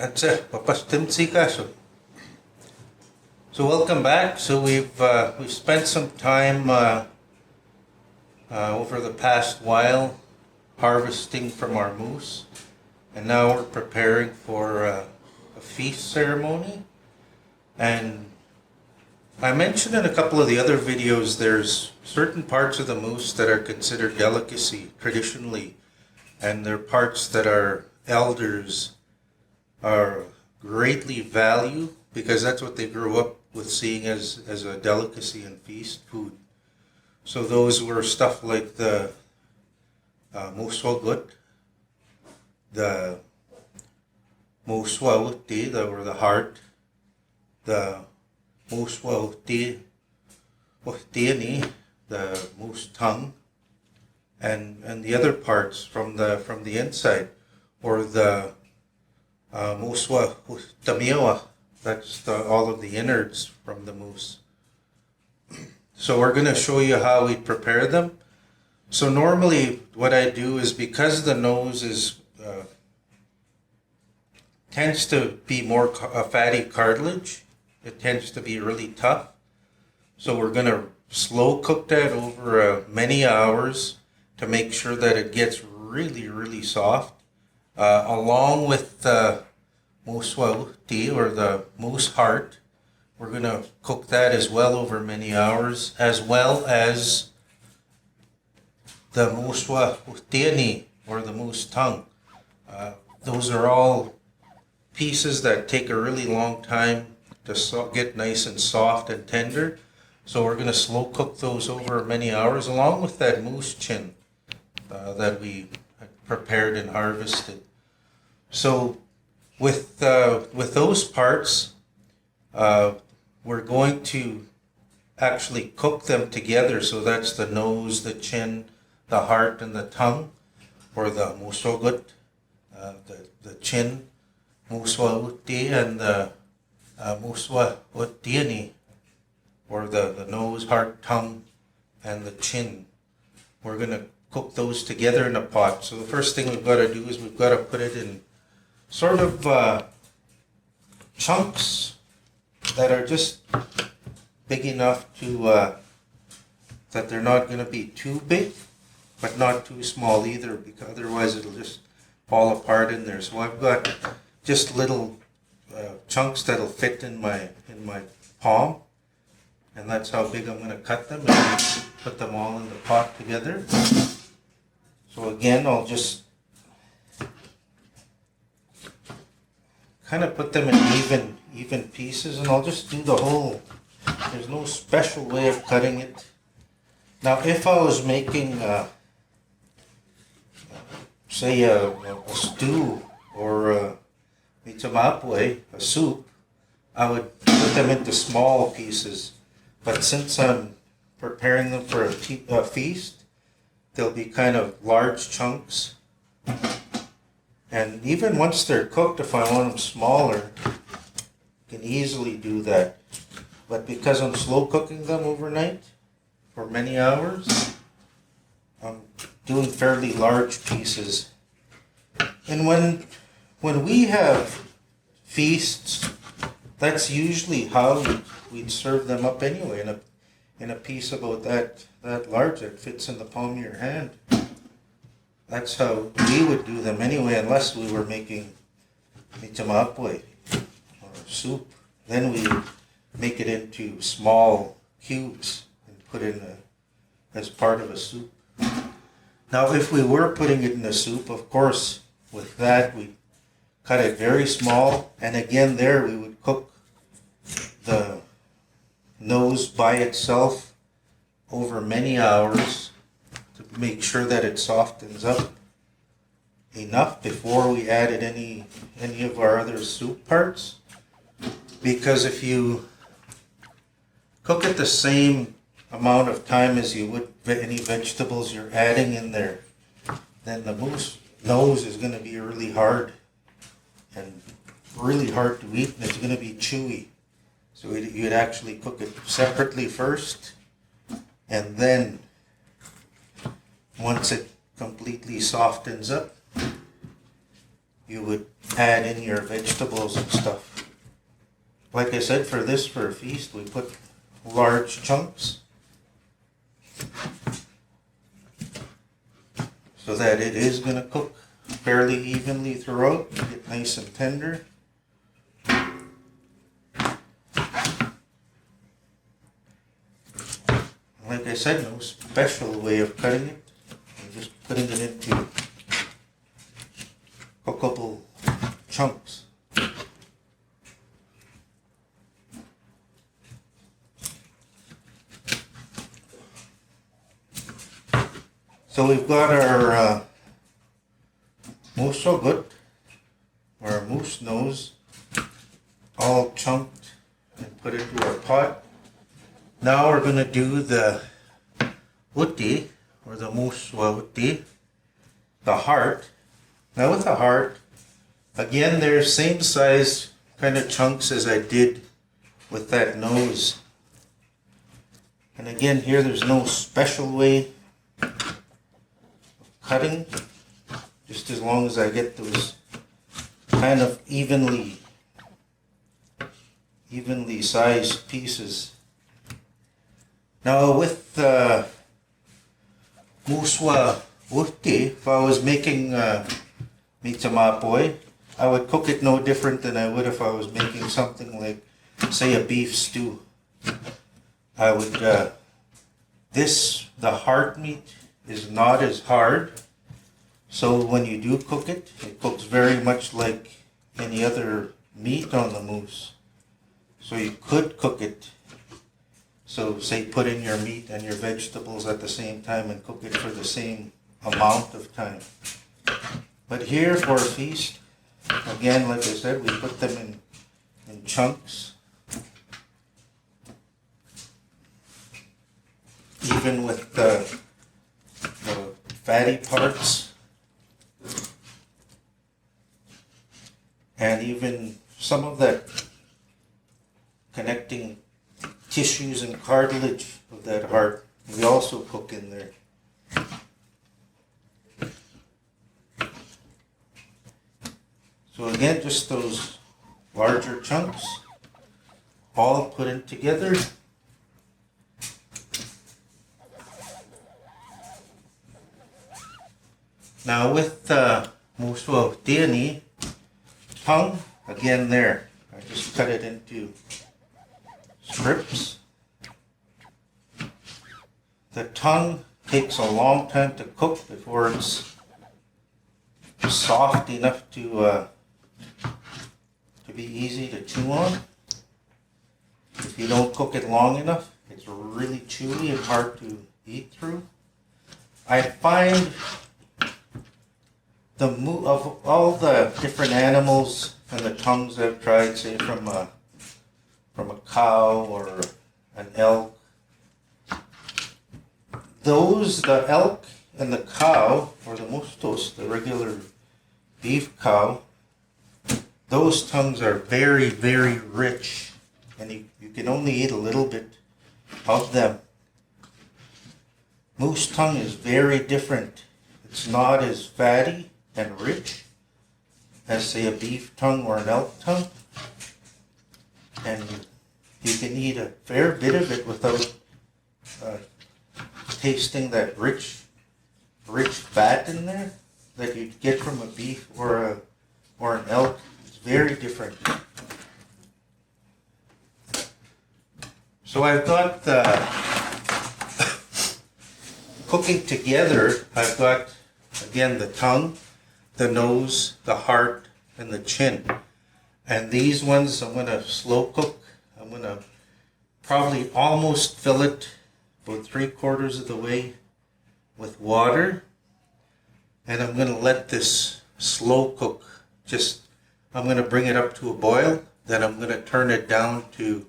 That's it. Papastim kaso. So welcome back. So we've spent some time over the past while harvesting from our moose, and now we're preparing for a feast ceremony. And I mentioned in a couple of the other videos, there's certain parts of the moose that are considered delicacy traditionally, and there are parts that our elders are greatly value because that's what they grew up with seeing as a delicacy and feast food. So those were stuff like the muswagut, the muswauti, or the heart, the muswauti, the moose tongue, and the other parts from the inside, or the muswa tamiwa, that's all of the innards from the moose. So we're going to show you how we prepare them. So normally what I do is, because the nose is tends to be more a fatty cartilage, it tends to be really tough. So we're going to slow cook that over many hours to make sure that it gets really, really soft. Along with the muswauti, or the moose heart, we're going to cook that as well over many hours, as well as the muswautiani, or the moose tongue. Those are all pieces that take a really long time to get nice and soft and tender. So we're going to slow cook those over many hours, along with that moose chin that we prepared and harvested. So with those parts, we're going to actually cook them together. So that's the nose, the chin, the heart, and the tongue, or the muswagut, the chin, muswauti, and the muswautiani, or the nose, heart, tongue, and the chin. We're going to cook those together in a pot. So the first thing we've got to do is we've got to put it in sort of chunks that are just big enough to that they're not going to be too big, but not too small either, because otherwise it'll just fall apart in there. So I've got just little chunks that'll fit in my palm, and that's how big I'm going to cut them and put them all in the pot together. So again, I'll just kind of put them in even pieces, and I'll just do the whole. There's no special way of cutting it. Now, if I was making, say, a stew or a soup, I would put them into small pieces. But since I'm preparing them for a feast, they'll be kind of large chunks. And even once they're cooked, if I want them smaller, I can easily do that. But because I'm slow cooking them overnight for many hours, I'm doing fairly large pieces. And when we have feasts, that's usually how we'd serve them up anyway, in a piece about that large that fits in the palm of your hand. That's how we would do them anyway, unless we were making mitamapwe or soup. Then we would make it into small cubes and put in as part of a soup. Now, if we were putting it in a soup, of course, with that we cut it very small, and again there we would cook the nose by itself over many hours to make sure that it softens up enough before we added any of our other soup parts. Because if you cook it the same amount of time as you would any vegetables you're adding in there, then the moose nose is going to be really hard and really hard to eat, and it's going to be chewy. So you'd actually cook it separately first, and then once it completely softens up, you would add in your vegetables and stuff. Like I said, for a feast, we put large chunks so that it is going to cook fairly evenly throughout, get nice and tender. Like I said, no special way of cutting it. I'm just putting it into cookable chunks. So we've got our moose gut, or our moose nose, all chunked and put into our pot. Now we're going to do the uti, or the moose uti, the heart. Now with the heart, again, they're same size kind of chunks as I did with that nose. And again, here there's no special way of cutting, just as long as I get those kind of evenly sized pieces. Now with muswa uti, if I was making mitamapoy, I would cook it no different than I would if I was making something like, say, a beef stew. I would, the heart meat is not as hard, so when you do cook it, it cooks very much like any other meat on the moose. So you could cook it, so say put in your meat and your vegetables at the same time and cook it for the same amount of time. But here for a feast, again, like I said, we put them in chunks. Even with the fatty parts. And even some of that connecting tissues and cartilage of that heart, we also cook in there. So again, just those larger chunks, all put in together. Now with muswa tiani, tongue, again there, I just cut it into strips. The tongue takes a long time to cook before it's soft enough to be easy to chew on. If you don't cook it long enough, it's really chewy and hard to eat through. I find of all the different animals and the tongues I've tried, say from a cow or an elk, the elk and the cow, or the mustos, the regular beef cow, those tongues are very, very rich, and you can only eat a little bit of them. Moose tongue is very different. It's not as fatty and rich as, say, a beef tongue or an elk tongue, and you can eat a fair bit of it without tasting that rich fat in there that you'd get from a beef or an elk. It's very different. So I've got cooking together. I've got, again, the tongue, the nose, the heart, and the chin. And these ones I'm going to slow cook. I'm going to probably almost fill it about 3/4 of the way with water. And I'm going to let this slow cook. I'm going to bring it up to a boil. Then I'm going to turn it down to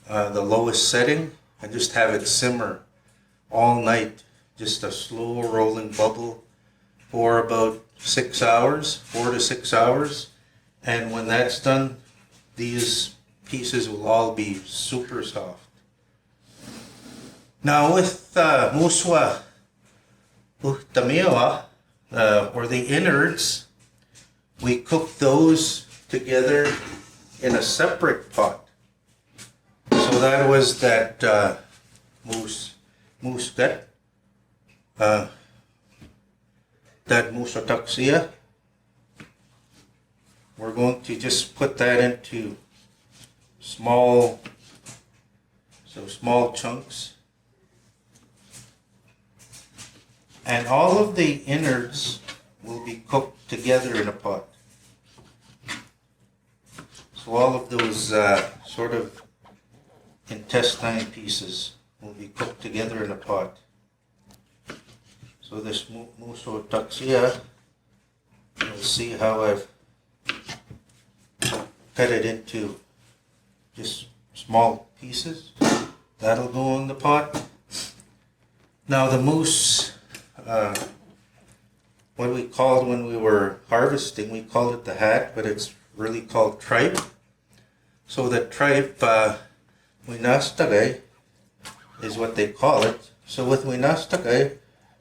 the lowest setting and just have it simmer all night. Just a slow rolling bubble for about 6 hours, 4 to 6 hours. And when that's done, these pieces will all be super soft. Now with muswa uhtamiwa, or the innards, we cook those together in a separate pot. So that was that moose gut, that Mussotaxia. We're going to just put that into small chunks. And all of the innards will be cooked together in a pot. So all of those sort of intestine pieces will be cooked together in a pot. So this Mussotaxia, you'll see how I've cut it into just small pieces. That'll go in the pot. Now the moose, what we called when we were harvesting, we called it the hat, but it's really called tripe. So the tripe, winastagay, is what they call it. So with winastagay,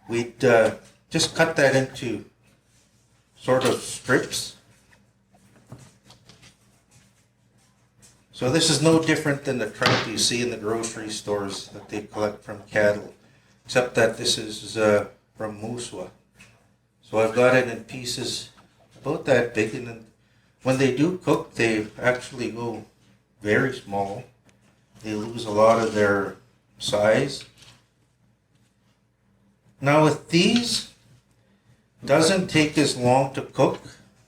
we'd just cut that into sort of strips. So this is no different than the tripe you see in the grocery stores that they collect from cattle, except that this is from Muswa. So I've got it in pieces about that big, and then when they do cook, they actually go very small. They lose a lot of their size. Now with these, doesn't take as long to cook,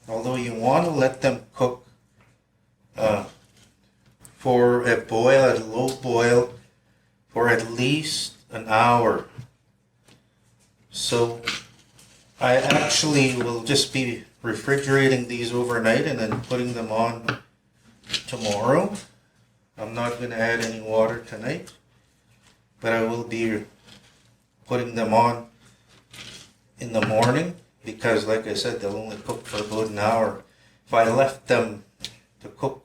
although you want to let them cook for a boil, at a low boil, for at least an hour. So I actually will just be refrigerating these overnight and then putting them on tomorrow. I'm not going to add any water tonight, but I will be putting them on in the morning because, like I said, they'll only cook for about an hour. If I left them to cook,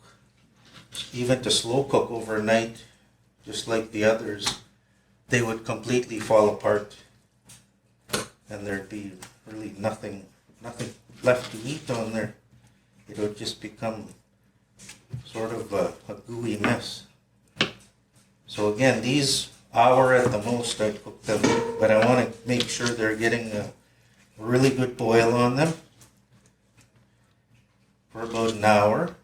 even to slow cook overnight, just like the others, they would completely fall apart and there'd be really nothing left to eat on there. It would just become sort of a gooey mess. So again, these hour at the most I cook them, but I want to make sure they're getting a really good boil on them for about an hour.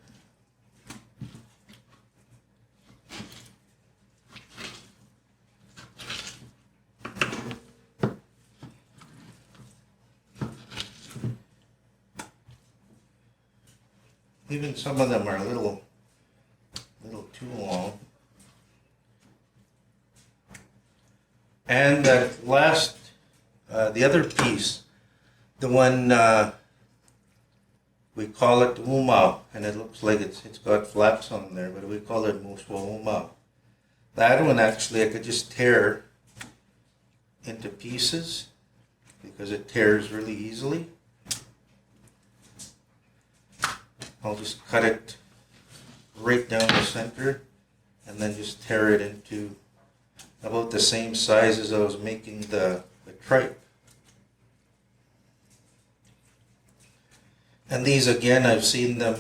Even some of them are a little too long. And that last, the other piece, the one we call it umau, and it looks like it's got flaps on there, but we call it muswa umau. That one actually I could just tear into pieces because it tears really easily. I'll just cut it right down the center and then just tear it into about the same size as I was making the tripe. And these again, I've seen them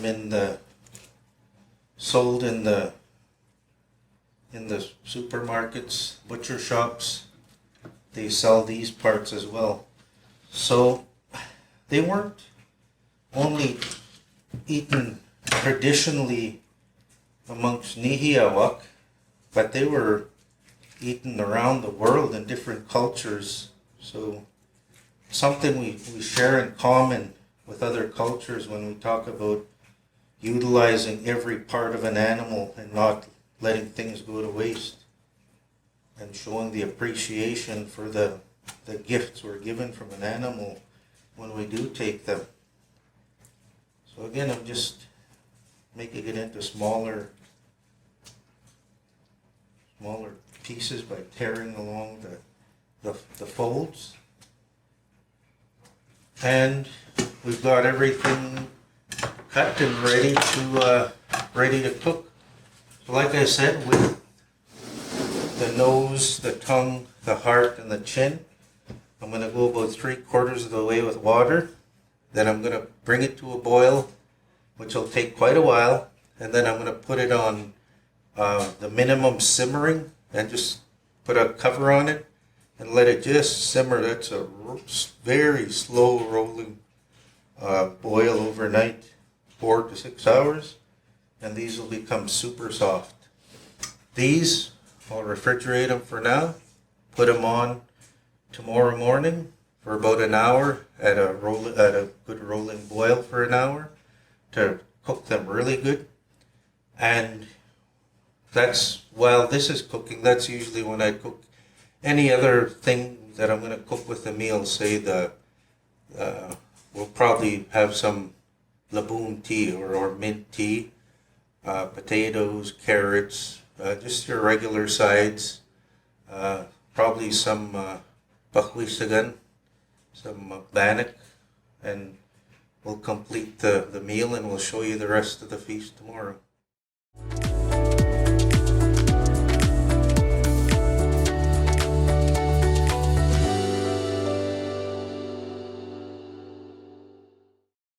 sold in the supermarkets, butcher shops. They sell these parts as well. So they weren't only eaten traditionally amongst Nihiawak, but they were eaten around the world in different cultures. So something we share in common with other cultures when we talk about utilizing every part of an animal and not letting things go to waste, and showing the appreciation for the gifts we're given from an animal when we do take them. So again, I'm just making it into smaller pieces by tearing along the folds. And we've got everything cut and ready to cook. So like I said, with the nose, the tongue, the heart, and the chin, I'm going to go about 3/4 of the way with water. Then I'm going to bring it to a boil, which will take quite a while. And then I'm going to put it on the minimum simmering and just put a cover on it and let it just simmer. That's a very slow rolling boil overnight, 4 to 6 hours. And these will become super soft. These, I'll refrigerate them for now, put them on tomorrow morning for about an hour at a good rolling boil for an hour to cook them really good. And that's, while this is cooking, that's usually when I cook any other thing that I'm going to cook with the meal. Say we'll probably have some Laboon tea or mint tea, potatoes, carrots, just your regular sides, probably some pakwisagan, some banik, and we'll complete the meal and we'll show you the rest of the feast tomorrow.